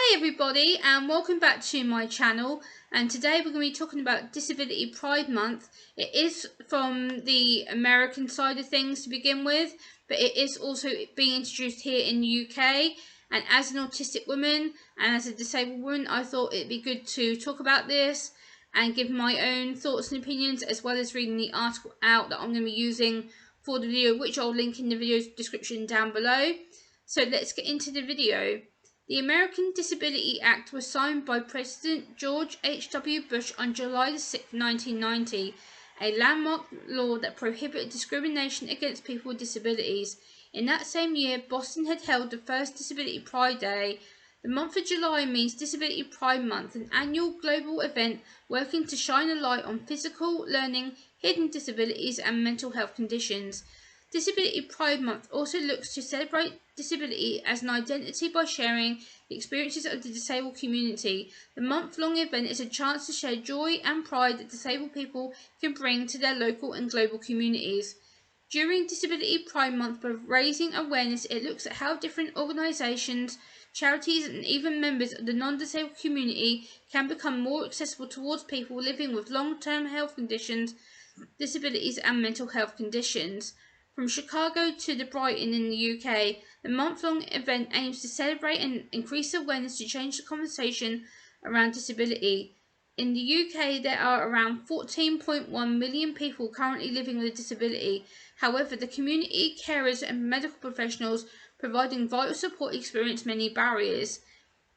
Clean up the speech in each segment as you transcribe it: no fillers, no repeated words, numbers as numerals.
Hi everybody and welcome back to my channel, and today we're going to be talking about Disability Pride Month. It is from the American side of things to begin with, but it is also being introduced here in the UK, and as an autistic woman and as a disabled woman I thought it'd be good to talk about this and give my own thoughts and opinions, as well as reading the article out that I'm going to be using for the video, which I'll link in the video description down below. So let's get into the video. The American Disability Act was signed by President George H.W. Bush on July 6, 1990, a landmark law that prohibited discrimination against people with disabilities. In that same year, Boston had held the first Disability Pride Day. The month of July means Disability Pride Month, an annual global event working to shine a light on physical, learning, hidden disabilities and mental health conditions. Disability Pride Month also looks to celebrate disability as an identity by sharing the experiences of the disabled community. The month-long event is a chance to share joy and pride that disabled people can bring to their local and global communities. During Disability Pride Month, by raising awareness, it looks at how different organisations, charities and even members of the non-disabled community can become more accessible towards people living with long-term health conditions, disabilities and mental health conditions. From Chicago to the Brighton in the UK, the month-long event aims to celebrate and increase awareness to change the conversation around disability. In the UK, there are around 14.1 million people currently living with a disability. However, the community, carers and medical professionals providing vital support experience many barriers.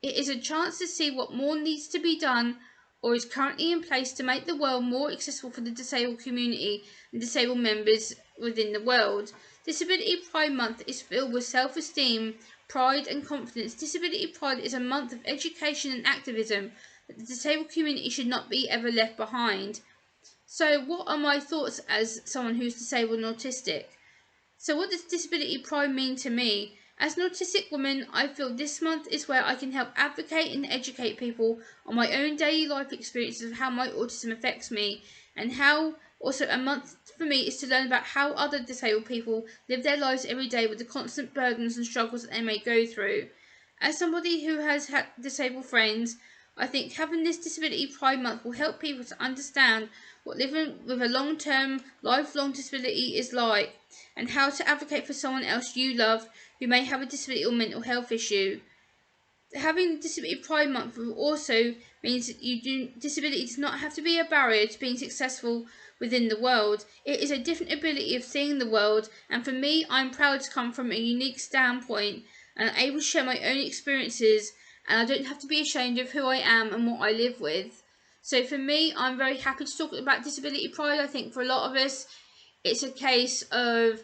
It is a chance to see what more needs to be done or is currently in place to make the world more accessible for the disabled community and disabled members within the world. Disability Pride Month is filled with self-esteem, pride and confidence. Disability Pride is a month of education and activism that the disabled community should not be ever left behind. So what are my thoughts as someone who's disabled and autistic? So what does Disability Pride mean to me? As an autistic woman, I feel this month is where I can help advocate and educate people on my own daily life experiences of how my autism affects me, and how also a month for me is to learn about how other disabled people live their lives every day with the constant burdens and struggles that they may go through. As somebody who has had disabled friends, I think having this Disability Pride Month will help people to understand what living with a long-term, lifelong disability is like, and how to advocate for someone else you love who may have a disability or mental health issue. Having Disability Pride Month also means that disability does not have to be a barrier to being successful within the world. It is a different ability of seeing the world, and for me, I'm proud to come from a unique standpoint and I'm able to share my own experiences, and I don't have to be ashamed of who I am and what I live with. So for me, I'm very happy to talk about Disability Pride. I think for a lot of us, it's a case of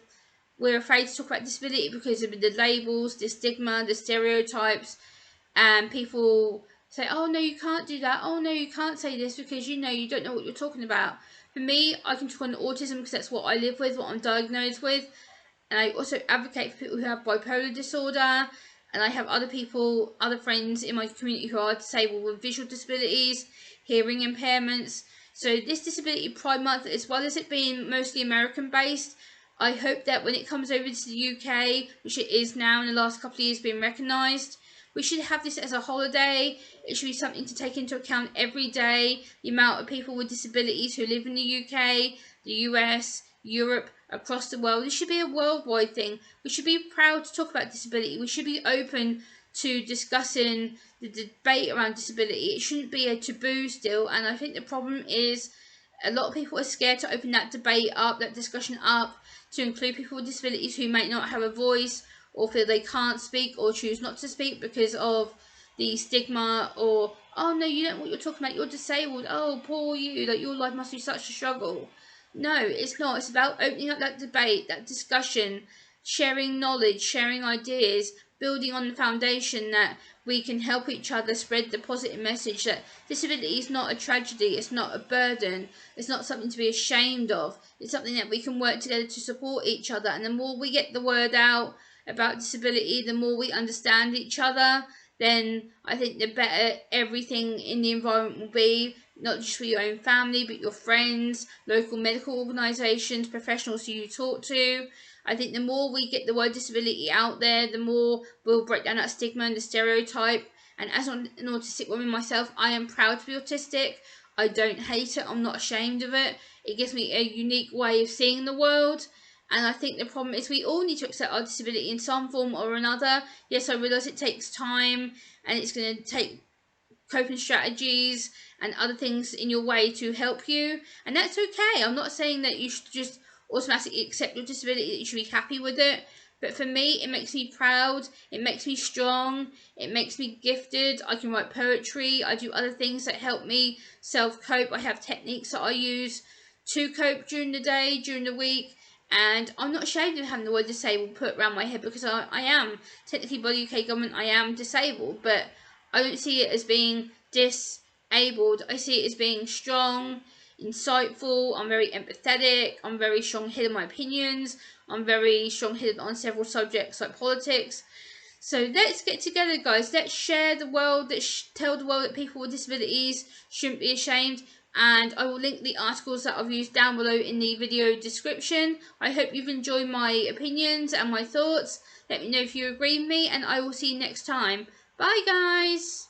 we're afraid to talk about disability because of the labels, the stigma, the stereotypes, and people say, oh no, you can't do that, oh no, you can't say this because you don't know what you're talking about. For me, I can talk on autism because that's what I live with, what I'm diagnosed with, and I also advocate for people who have bipolar disorder, and I have other friends in my community who are disabled with visual disabilities, hearing impairments. So this Disability Pride Month, as well as it being mostly American based, I hope that when it comes over to the UK, which it is now in the last couple of years being recognised, we should have this as a holiday. It should be something to take into account every day. The amount of people with disabilities who live in the UK, the US, Europe, across the world. This should be a worldwide thing. We should be proud to talk about disability. We should be open to discussing the debate around disability. It shouldn't be a taboo still, and I think the problem is a lot of people are scared to open that debate up, that discussion up, to include people with disabilities who may not have a voice or feel they can't speak or choose not to speak because of the stigma, or, oh no, you don't know what you're talking about, you're disabled, oh poor you, like your life must be such a struggle. No, it's not. It's about opening up that debate, that discussion, sharing knowledge, sharing ideas, building on the foundation that we can help each other spread the positive message that disability is not a tragedy, it's not a burden, it's not something to be ashamed of, it's something that we can work together to support each other. And the more we get the word out about disability, the more we understand each other, then I think the better everything in the environment will be, not just for your own family, but your friends, local medical organisations, professionals who you talk to. I think the more we get the word disability out there, the more we'll break down that stigma and the stereotype, And as an autistic woman myself, I am proud to be autistic. I don't hate it. I'm not ashamed of it. It gives me a unique way of seeing the world. And I think the problem is we all need to accept our disability in some form or another. Yes, I realise it takes time and it's going to take coping strategies and other things in your way to help you, and that's okay. I'm not saying that you should just automatically accept your disability, that you should be happy with it, but for me it makes me proud, it makes me strong, it makes me gifted. I can write poetry, I do other things that help me self-cope. I have techniques that I use to cope during the day, during the week, and I'm not ashamed of having the word disabled put around my head, because I am technically, by the UK government, I am disabled, but I don't see it as being disabled. I see it as being strong, insightful. I'm very empathetic. I'm very strong-headed in my opinions. I'm very strong-headed on several subjects like politics. So let's get together, guys. Let's share the world. Let's tell the world that people with disabilities shouldn't be ashamed. And I will link the articles that I've used down below in the video description. I hope you've enjoyed my opinions and my thoughts. Let me know if you agree with me, and I will see you next time. Bye, guys.